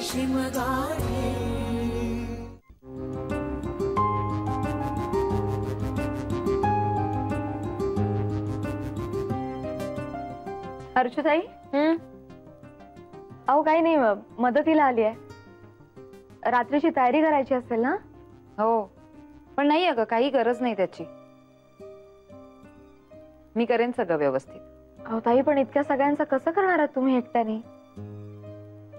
शिमगाडे। अर्चुताई, अहो काही नाही, मदतीला आली आहे. रात्रीची तयारी करायची असेल ना? हो, पण नाही अगं, काही गरज नाही त्याची. मी करेन सगळं व्यवस्थित. अहो ताई, पण इतक्या सगळ्यांचं कसं करणार आहात तुम्ही एकट्याने?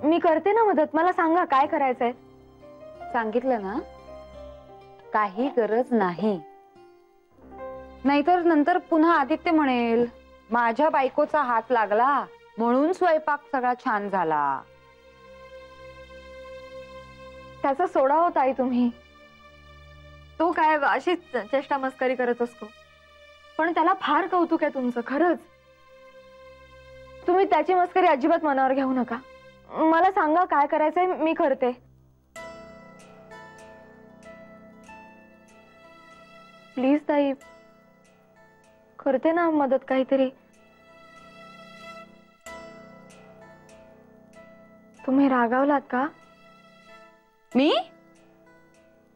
मी करते ना मदत. मला सांगा काय करायचंय. सांगितलं ना, काही गरज नाही. नाहीतर नंतर पुन्हा आदित्य म्हणेल माझ्या बायकोचा हात लागला म्हणून स्वयंपाक सगळा छान झाला. त्याचा सोडा हो ताई तुम्ही. तो काय अशीच चेष्टा मस्करी करत असतो, पण त्याला फार कौतुक आहे तुमचं, खरंच. तुम्ही त्याची मस्करी अजिबात मनावर घेऊ नका. मला सांगा काय करायचंय, मी करते. प्लीज ताई, करते ना मदत काहीतरी. तुम्ही रागावलात का? मी?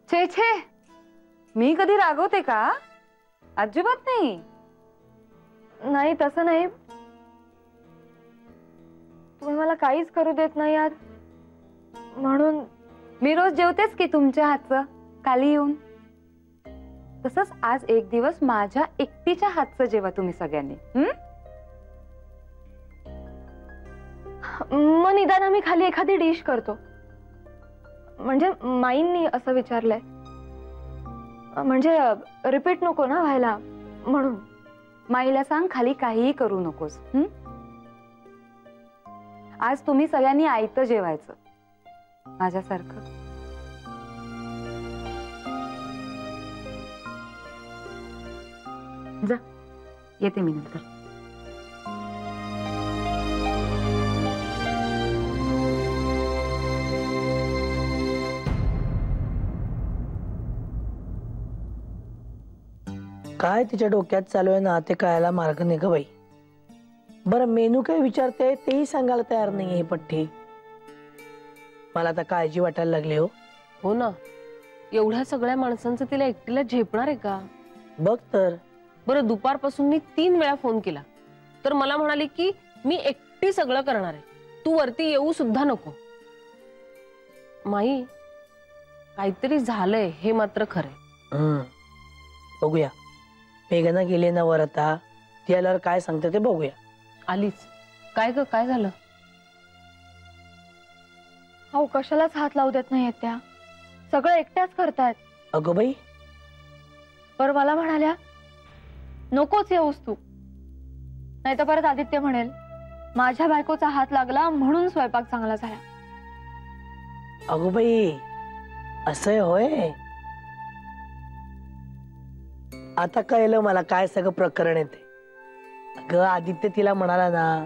छे छे, मी कधी रागवते का? अजिबात नाही. नाही तसं नाही, तुम्ही मला काहीच करू देत नाही आहात म्हणून. मी रोज जेवतेच की तुमच्या हातचं खाली येऊन. तसंच आज एक दिवस माझ्या एकटीच्या हातचं जेवा तुम्ही सगळ्यांनी. मग निदान आम्ही खाली एखादी डिश करतो. म्हणजे माईंनी असं विचारलंय, म्हणजे रिपीट नको ना व्हायला म्हणून. माईला सांग खाली काहीही करू नकोस. आज तुम्ही सगळ्यांनी आयतं जेवायचं माझ्यासारखं. जा, येते मी नंतर. काय तिच्या डोक्यात चालू आहे ना ते कळायला मार्ग नाही ग बाई. बरं, मेनू काय विचारते तेही सांगायला तयार नाहीये पठ्ठी. मला आता काळजी वाटायला लागली. हो ना, एवढ्या सगळ्या माणसांचं तिला एकटीला झेपणार आहे का? बघ तर. बरं, दुपारपासून मी 3 वेळा फोन केला तर मला म्हणाली की मी एकटी सगळं करणार आहे, तू वरती येऊ सुद्धा नको. माई, काहीतरी झालंय हे मात्र खरंय. बघूया, मेघना गेली ना वर, आता ती आल्यावर काय सांगते ते बघूया. आलीच काय ग, काय झालं? अहो कशालाच हात लावू देत नाहीयेत त्या, सगळं एकट्याच करतायत. अगं बाई. पर मला म्हणाल्या नकोच येऊस तू, नाही तर परत आदित्य म्हणेल माझ्या बायकोचा हात लागला म्हणून स्वयंपाक चांगला झाला. अगो बाई, असं होय. आता कळलं मला काय सगळं प्रकरण आहे ते. अगं आदित्य तिला म्हणाला ना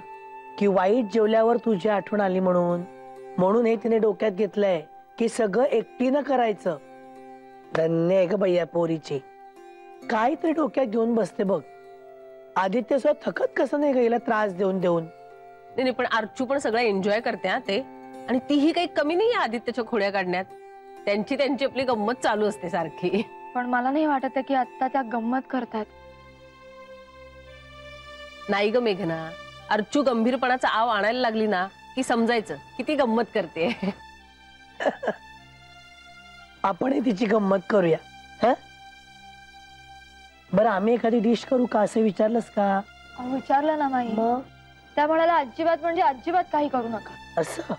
की वाईट जेवल्यावर तुझी आठवण आली म्हणून हे तिने डोक्यात घेतलंय की सगळं एकटीनं करायचं. धन्य आहे ग बाई या पोरीची. काहीतरी डोक्यात घेऊन बसते बघ. आदित्य स्वतः थकत कसं नाही गेला त्रास देऊन देऊन. नाही, पण अर्चू पण सगळं एन्जॉय करते हा ते, आणि तीही काही कमी नाही आदित्यच्या खोड्या काढण्यात. त्यांची आपली गंमत चालू असते सारखी. पण मला नाही वाटत की आता त्या गंमत करतात. नाही ग मेघना, अर्चू गंभीरपणाचा आव आणायला लागली ना की समजायचं किती गंमत करते. आपणही तिची गंमत करूया. हा, बरं आम्ही एखादी डिश करू का असं विचारलंस का? विचारलं ना माई. मग त्या म्हणाला अजिबात म्हणजे अजिबात काही करू नका असं.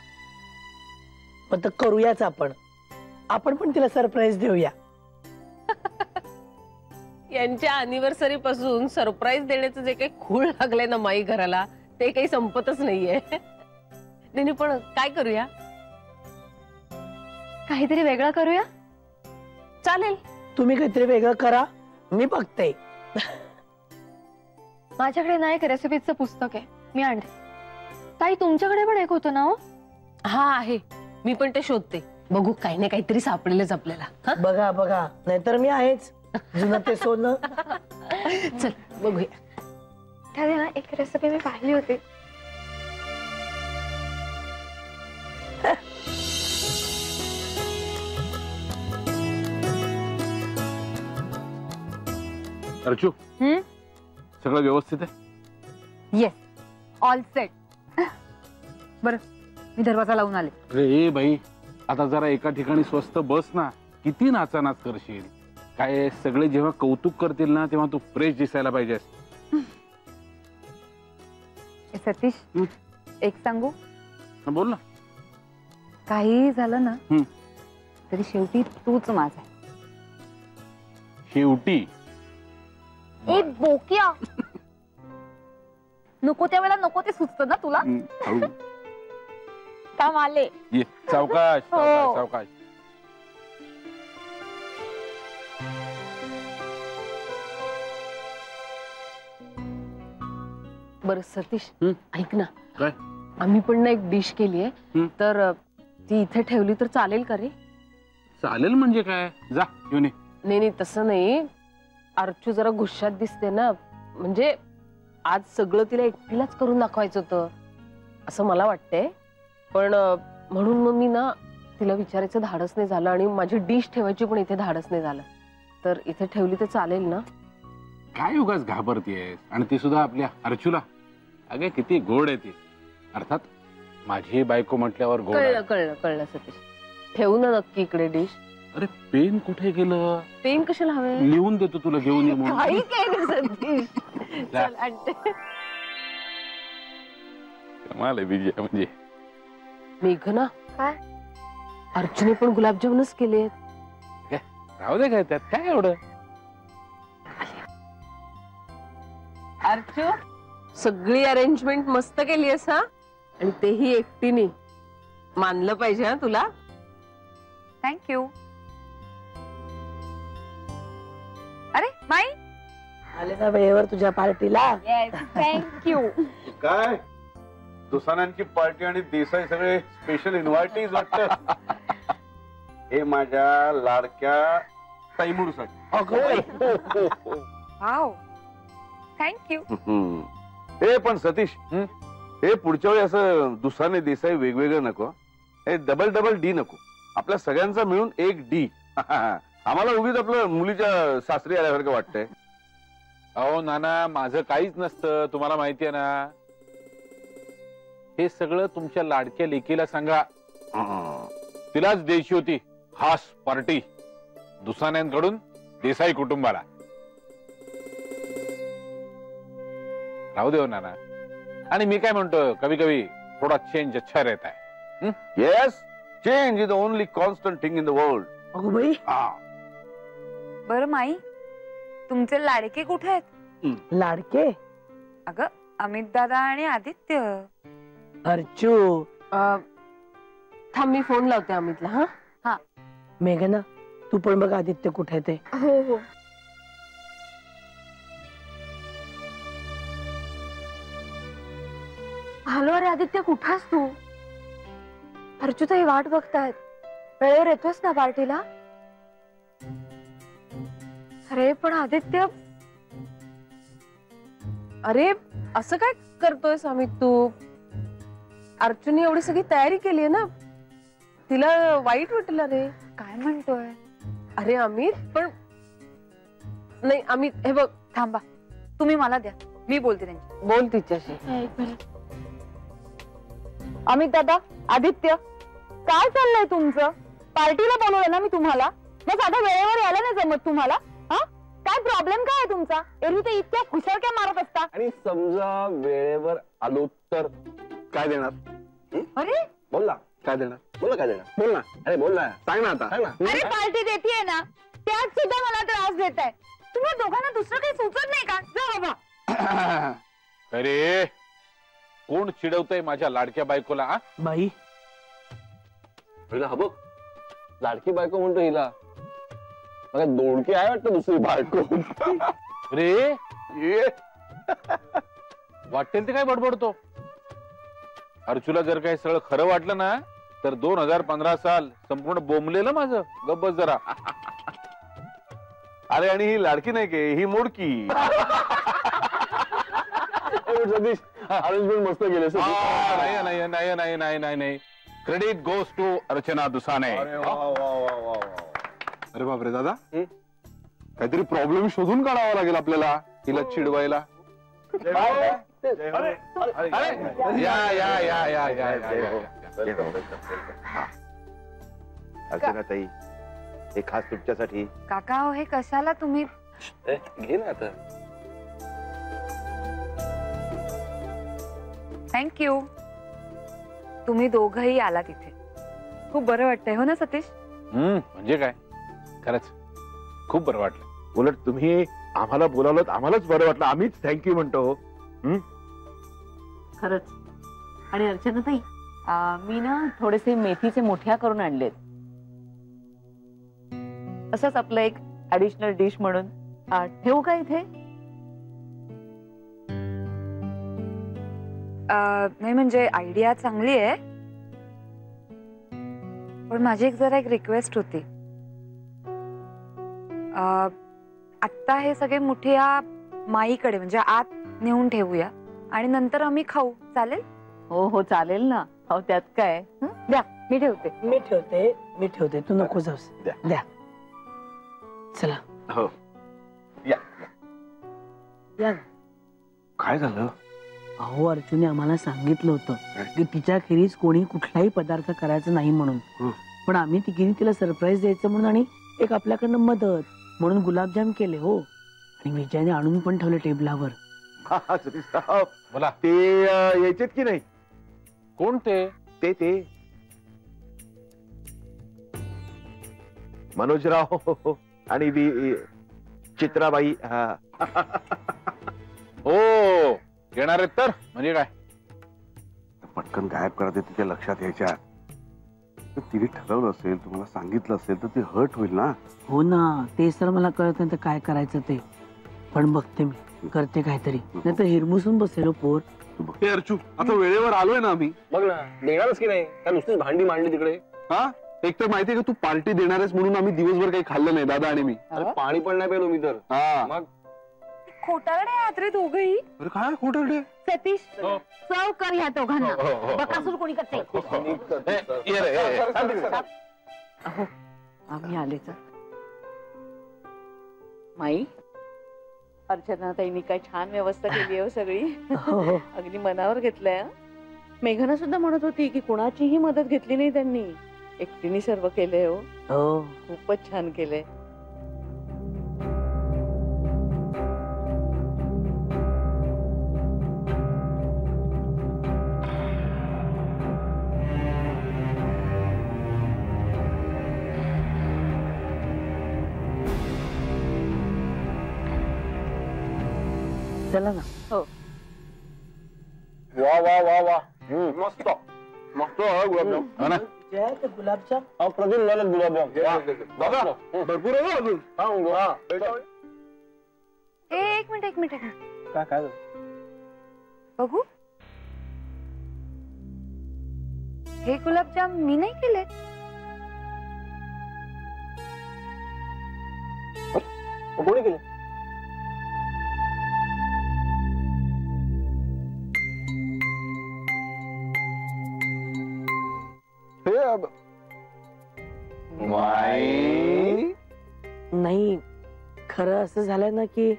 मग तर करूयाच आपण पण तिला सरप्राईज देऊया. यांच्या अॅनिव्हर्सरी पासून सरप्राईज देण्याचं जे काही खूळ लागलंय ना माई घराला, ते काही संपतच नाहीये. नाही पण काय करूया? काहीतरी वेगळं करूया. चालेल, तुम्ही काहीतरी वेगळं करा, मी बघते. माझ्याकडे ना एक रेसिपीचं पुस्तक आहे, मी आणते. ताई तुमच्याकडे पण एक होतं ना? हो हा आहे, मी पण ते शोधते. बघू काही नाही काहीतरी सापडेलच आपल्याला. बघा बघा, नाहीतर मी आहेच जुनं ते सोनं. चल बघूया. त्याने ना एक रेसिपी मी पाहिली होती. अर्चू सगळं व्यवस्थित आहे? Yes, all set. बरं, मी दरवाजा लावून आले. अरे बाई, आता जरा एका ठिकाणी स्वस्त बस ना. किती नाचानाच करशील? काय सगळे जेव्हा कौतुक करतील ना तेव्हा तू फ्रेश दिसायला पाहिजेस. सतीश, एक सांगू? बोल ना. काही झालं ना तरी शेवटी तूच माझा. शेवटी? ए बोक्या, नको त्यावेळेला नको ते सुचतं ना तुला. काम आले. ये सावकाश सावकाश सावकाश. बरं सतीश, ऐक ना, काय? आम्ही पण ना एक डिश केली आहे, तर ती इथे ठेवली तर चालेल का रे? चालेल म्हणजे काय? जा घेऊन ये. नाही तसं नाही, अर्चू जरा गुस्सात दिसते ना, म्हणजे आज सगळं तिला एकटीलाच करून दाखवायचं होतं असं मला वाटतंय. पण म्हणून मग मी ना तिला विचारायचं धाडस नाही झालं आणि माझी डिश ठेवायची पण इथे धाडस नाही झालं. तर इथे ठेवली तर चालेल ना? काय उगाच घाबरतेस? आणि ती सुद्धा आपल्या अर्चूला. अगे किती गोड आहे ती. अर्थात माझी बायको म्हटल्यावर गोड. कळलं कळलं कळलं सतीश, ठेवू ना नक्की इकडे डिश. अरे पेन कुठे गेलं? पेन कशाला हवे? लिहून देतो तुला, घेऊन ये म्हणून. काही केलं सतीश. चल आणते. कमाल आहे विजय. म्हणजे मेघना, काय? अर्चूने पण गुलाबजामुनच केलेत. राहू दे, काय त्यात काय एवढं. अर्चू, सगळी अरेंजमेंट मस्त केली आहेस हा, आणि तेही एकटीने. मानलं पाहिजे हा तुला. थँक्यू. अरे माई, आले ना वेळेवर तुझ्या पार्टीला. थँक्यू. काय दुसाण्यांची पार्टी आणि देसाई सगळे स्पेशल इन्व्हायटीज वाटत. हे माझ्या लाडक्या तैमूरसाठी. Wow, thank you. हे पण सतीश, हे पुढच्या वेळी असं दुसाने देसाई वेगवेगळं नको. हे डबल डबल डी नको. आपल्या सगळ्यांचा मिळून एक डी. आम्हाला उगीच आपलं मुलीच्या सासरी आल्यासारखं वाटतंय. अहो नाना, माझं काहीच नसतं, तुम्हाला माहिती आहे ना. हे सगळं तुमच्या लाडक्या लेकीला सांगा. तिलाच द्यायची होती खास पार्टी दुसाण्यांकडून देसाई कुटुंबाला. राहू देव नाना. आणि मी काय म्हणतो, कभी कभी थोडा चेंज अच्छा रहता है. Yes, change is the only constant thing in the world. अगो बाई, बरं माई, तुमचे लाडके कुठे आहेत? लाडके? अगं अमित दादा आणि आदित्य. अर्चू, थांब मी फोन लावते अमितला. हा मेघना, तू पण बघ आदित्य कुठे आहे ते. हो हो. हॅलो, अरे आदित्य, कुठास तू? अर्चू ताई वाट बघतायत. वेळेवर येतोस ना पार्टीला? अरे पण आदित्य, अरे असं काय करतोयस अमित तू? अर्चूने एवढी सगळी तयारी केली आहे ना, तिला वाईट वाटलं रे. काय म्हणतोय? अरे अमित, पण नाही अमित, हे बघ. थांबा, तुम्ही मला द्या, मी बोलते त्यांची. बोल तिच्याशी. एक मिनिट. अमित दादा, आदित्य, काय चाललंय तुमचं? पार्टीला बोलवलं ना मी तुम्हाला, मग आता वेळेवर यायला नाही जमत तुम्हाला? हा, काय प्रॉब्लेम काय आहे तुमचा? एरवी ते इतक्या खुशारक्या मारत असता. आणि समजा वेळेवर आलो तर काय देणार? अरे बोल ना, काय देणार? बोल ना, काय देणार? बोल ना. अरे बोल ना, सांग ना आता. अरे पार्टी देतीये ना, त्यात सुद्धा मला त्रास देत आहे. तुम्ही दोघांना दुसरं काही सुचत नाही का? जा बाबा. अरे कोण चिडवतंय माझ्या लाडक्या बायकोला? बाई, हिला हा बघ, लाडकी बायको म्हणतो हिला. बघा, दोडकी आहे वाटतं दुसरी बायको. रे ये वाटेल ते काय बडबडतो. अर्चूला जर काही सगळं खरं वाटलं ना, तर 2015 साल संपूर्ण बोंबलेलं माझं. गब्बस जरा. अरे आणि ही लाडकी नाही के, ही मोडकी. सतीश, अरेंजमेंट मस्त केले. नाही नाही नाही नाही नाही नाही नाही. Credit goes to Archana Dusane. अरे बापरे दादा, काहीतरी प्रॉब्लेम शोधून काढावा लागेल आपल्याला तिला चिडवायला. अर्चनाताई, हे खास तुमच्यासाठी. काका हो, हे कशाला तुम्ही? घे ना आता. थँक्यू. तुम्ही दोघही आला तिथे, खूप बरं वाटतंय हो ना सतीश? म्हणजे काय, खरंच खूप बरं वाटलं. उलट तुम्ही आम्हाला बोलावलं, आम्हालाच बरं वाटलं. आम्हीच थँक्यू म्हणतो. खरंच. आणि अर्चनाताई, मी ना थोडेसे मेथीचे मोठ्या करून आणलेत, असंच आपलं एक ऍडिशनल डिश म्हणून. ठेवू का इथे? नाही म्हणजे आयडिया चांगली आहे, पण माझी जरा एक रिक्वेस्ट होती. आत्ता हे सगळे मुठिया माईकडे म्हणजे आत नेऊन ठेवूया आणि नंतर आम्ही खाऊ, चालेल? हो हो चालेल ना. हो त्यात काय. द्या, मी ठेवते. मी ठेवते, तू नको जाऊस. द्या. चला. हो. या. काय झालं? अहो, अर्जुने आम्हाला सांगितलं होतं की तिच्या खेरीज कोणी कुठलाही पदार्थ करायचा नाही म्हणून. पण आम्ही तिघींनी तिला सरप्राईज द्यायचं म्हणून आणि एक आपल्याकडनं मदत म्हणून गुलाबजाम केले हो. आणि विजयाने आणून पण ठेवले टेबलावर. बोला. ते यायचेत की नाही? कोण ते? ते मनोजराव आणि चित्राबाई. हो, येणार आहेत तर. म्हणजे काय, पटकन गायब करते तिच्या लक्षात यायच्या. तिने ठरवलं असेल, तुम्हाला सांगितलं असेल तर ते हर्ट होईल ना. हो ना, तेच तर मला कळत नाही तर काय करायचं ते. पण बघते मी, करते काहीतरी, नाही तर हिरमुसून बसेल पोर. अर्चू, आता वेळेवर आलोय ना आम्ही. बघ ना, देणारच की नाही? काय नुसतीच भांडी मांडली तिकडे? हा, एक तर माहितीये का तू पार्टी देणारच म्हणून आम्ही दिवसभर काही खाल्लं नाही दादा आणि मी. अरे पाणी पण नाही प्यालो मी तर. हा, मग खोटारडे आहात रे दोघही. अरे काय खोटं? सतीश, सर्व कर ह्या दोघांना. बकासूर कोणी करते? अहो, आम्ही आले तर. माई, अर्चनाताईंनी काय छान व्यवस्था केली हो सगळी. अगदी मनावर घेतलंय. मेघना सुद्धा म्हणत होती की कोणाचीही मदत घेतली नाही त्यांनी, एकटीने सर्व केलंय हो. खूपच छान केलंय. चला ना. हो. वा वा वा वा, मस्त मस्त गुलाबजाम. हो ना. गुलाबजाम अप्रतिम झाले गुलाबजाम. दादा भरपूर आहे अजून. एक मिनिट. काय बघू, हे गुलाबजाम मी नाही केले. कोणी केले? नाही, खरं असं झालं ना की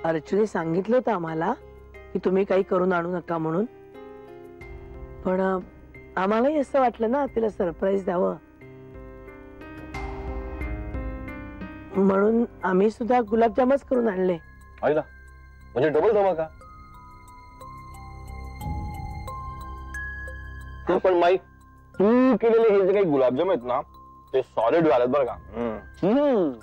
अर्जुने सांगितलं होतं आम्हाला की तुम्ही काही करून आणू नका म्हणून. पण आम्हालाही असं वाटलं ना तिला सरप्राईज द्यावं, म्हणून आम्ही सुद्धा गुलाबजामच करून आणले. आईला म्हणजे डबल धमाका. पण माई, तू केलेले हे जे काही गुलाबजाम आहेत ना, ते सॉलिड झालेत बरं का.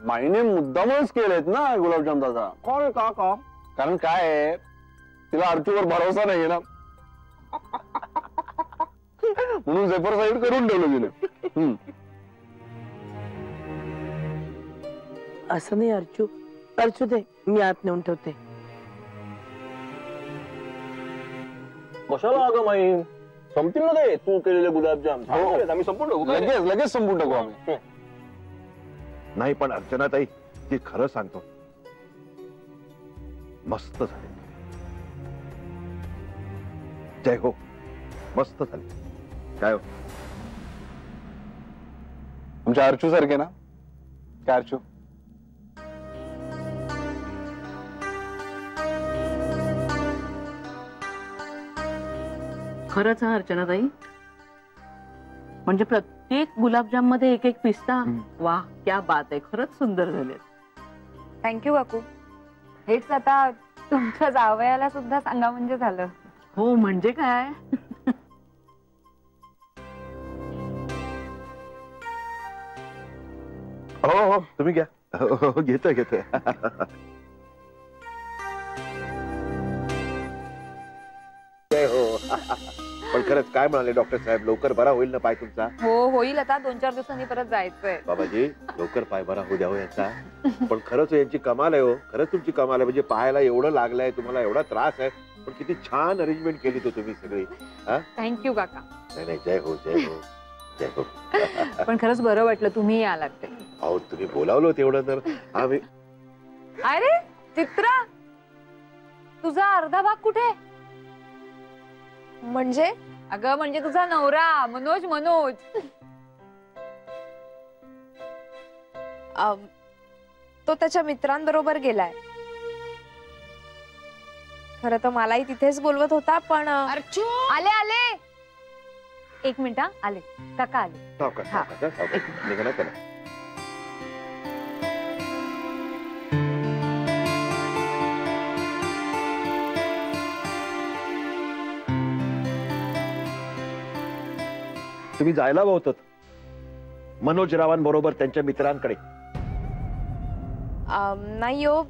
माईने मुद्दामच केलेत ना गुलाबजाम दादा. का? कारण काय आहे, तिला अर्चूवर भरोसा नाहीये ना, म्हणून सेपर साईड करून ठेवलं गेलं. असं नाही अर्चू दे, मी आत नेऊन ठेवते. कशाला अगं माई, संपतील ना ते तू केलेले गुलाबजाम. आम्ही संपून टाकू. लगेच संपून टाकू आम्ही. नाही पण अर्चनाताई, ती खरं सांगतो, मस्त झाले. जय हो, मस्त झाले. काय हो, आमच्या अर्चू सारखे ना? काय अर्चू? खरंच हा अर्चनाताई, म्हणजे प्रत्येक गुलाबजाम मध्ये एक एक पिस्ता. वा, क्या बात आहे, खरंच सुंदर झाले. थँक्यू काकू. हेच आता तुमच्या जावयाला सुद्धा सांगा म्हणजे झालं. हो म्हणजे काय. हो हो तुम्ही घ्या. हो घेतोय घेतोय. हो पण खरंच काय म्हणाले डॉक्टर साहेब, लवकर बरा होईल ना पाय तुमचा? हो होईल, आता 2-4 दिवसांनी परत जायचंय. बाबाजी लवकर पाय बरा होऊ द्यावं याचा. पण खरंच यांची कमाल आहे हो, खरंच तुमची कमाल आहे. म्हणजे पायाला एवढं लागलंय, तुम्हाला एवढा त्रास आहे, पण किती छान अरेंजमेंट केली तो तुम्ही सगळी. थँक्यू काका. नाही नाही, जय हो जय हो जय हो. पण खरंच बरं वाटलं तुम्ही आलात ते. अहो तुम्ही बोलावलं तेवढं तर आम्ही. अरे चित्रा, तुझा अर्धा भाग कुठे? म्हणजे? अगं म्हणजे तुझा नवरा मनोज. मनोज तो त्याच्या मित्रांबरोबर गेलाय. खरं तर मलाही तिथेच बोलवत होता, पण आले आले. 1 मिनिट आले. काका आले. निघा ना त्याला. तुम्ही जायला हवं होतं मनोज रावांबरोबर त्यांच्या मित्रांकडे. नाही हो,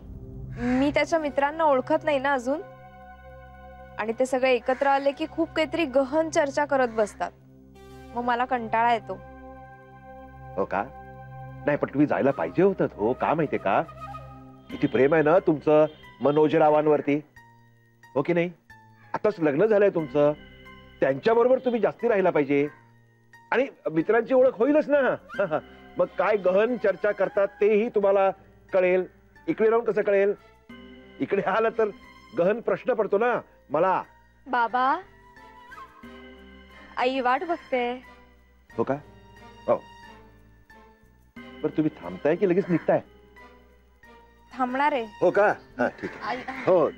मी त्याच्या मित्रांना ओळखत नाही ना अजून. आणि ते सगळे एकत्र आले की खूप काहीतरी गहन चर्चा करत बसतात, मग मला कंटाळा येतो. हो का? नाही पण तुम्ही जायला पाहिजे होतं हो. का माहितीये का, किती प्रेम आहे ना तुमचं मनोज रावांवरती, हो की नाही? आताच लग्न झालंय तुमचं, त्यांच्या बरोबर तुम्ही जास्ती राहायला पाहिजे. आणि मित्रांची ओळख होईलच ना. मग काय गहन चर्चा करतात तेही तुम्हाला कळेल. इकडे राहून कसं कळेल? इकडे आलं तर गहन प्रश्न पडतो ना मला. बाबा, आई वाट बघते. हो का? हो. बरं तुम्ही थांबताय की लगेच निघताय? थांबणार आहे. हो का? हा ठीक आहे. हो.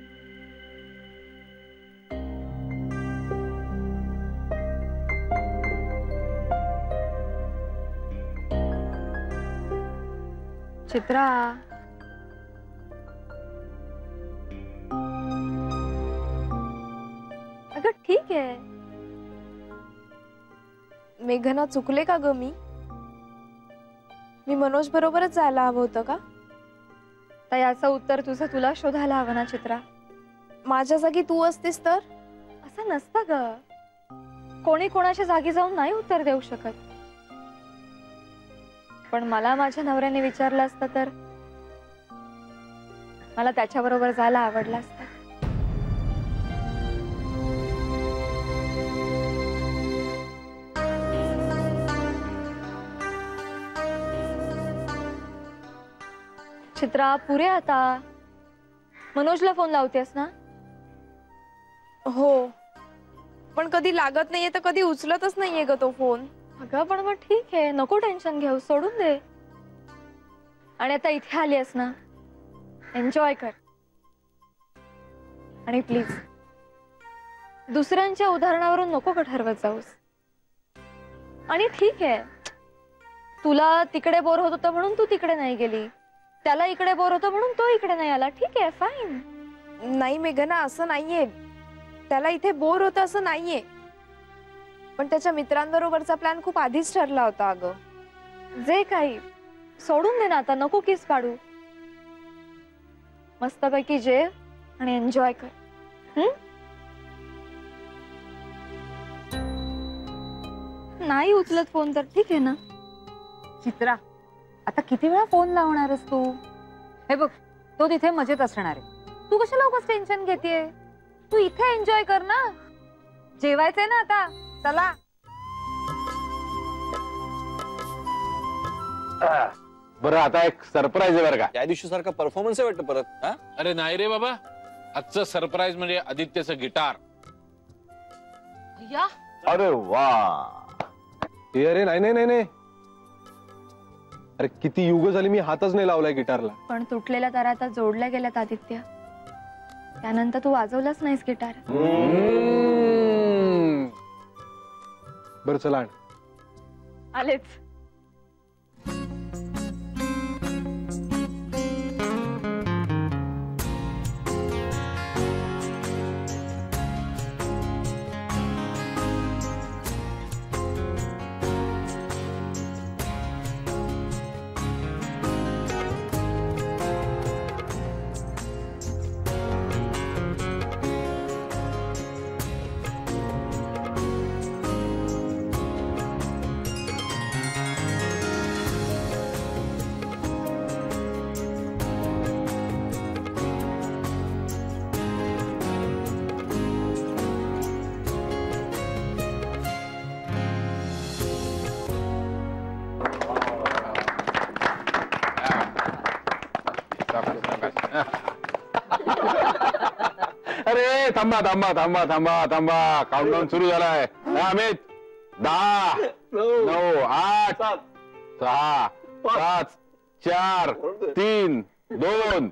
चित्रा, अगं ठीक आहे. मेघना, चुकले का ग मी? मनोज बरोबरच जायला हवं होतं का? तर याचं उत्तर तुझं तुला शोधायला हवं ना चित्रा. माझ्या जागी तू असतीस तर? असं नसतं ग. कोणी कोणाच्या जागी जाऊन नाही उत्तर देऊ शकत. पण मला माझ्या नवऱ्याने विचारलं असतं तर मला त्याच्याबरोबर जायला आवडलं असतं. चित्रा, पुरे आता मनोजला फोन लावतेस ना? हो, पण कधी लागत नाहीये तर कधी उचलतच नाहीये ग तो फोन. अगं पण मग ठीक आहे, नको टेन्शन घेऊ, सोडून दे. आणि आता इथे आलीस ना, एन्जॉय कर. आणि प्लीज दुसऱ्यांच्या उदाहरणावरून नको का ठरवत जाऊस. आणि ठीक आहे, तुला तिकडे बोर होत होतं म्हणून तू तिकडे नाही गेली, त्याला इकडे बोर होतं म्हणून तो इकडे नाही आला. ठीक आहे, फाईन. नाही मेघना, असं नाहीये. त्याला इथे बोर होतं असं नाहीये, पण त्याच्या मित्रांबरोबरचा प्लॅन खूप आधीच ठरला होता. अगं जे काही सोडून दे ना आता, नको किस पाडू. मस्तपैकी जेव आणि एन्जॉय कर. नाही उचलत फोन तर ठीक आहे ना. चित्रा, आता किती वेळा फोन लावणारस तू? हे बघ, तो तिथे मजेत असणार आहे. तू कशाला उगाच टेन्शन घेतेय? तू इथे एन्जॉय कर ना. जेवायचंय ना आता, चला. बरं, आता एक सरप्राईज आहे बरं का. त्या दिवशी सारखा परफॉर्मन्स आहे वाटतं परत. अरे नाही रे बाबा, आजचं सरप्राईज म्हणजे आदित्यचं गिटार. अरे वा. अरे नाही नाही नाही नाही, अरे किती युग झाली मी हातच नाही लावलाय गिटारला. पण तुटलेल्या तारा आता जोडल्या गेल्यात आदित्य. त्यानंतर तू वाजवलाच नाहीस गिटार. बरं चला आण. आलेच. अरे थांबा थांबा थांबा थांबा थांबा, काउंटडाऊन सुरू झालाय. अमित 10 9 8 6 5 4 3 2 1.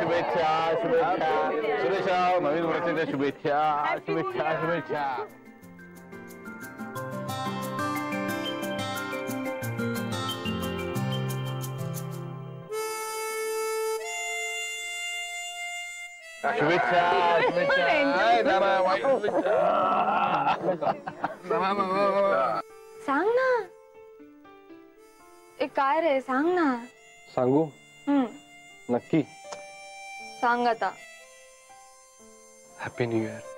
शुभेच्छा शुभेच्छा सुरेशा, नवीन वर्षाच्या शुभेच्छा शुभेच्छा शुभेच्छा. शुभेच्छा सांग ना. ए काय रे, सांग ना. सांगू? नक्की? सांग आता. Happy new year.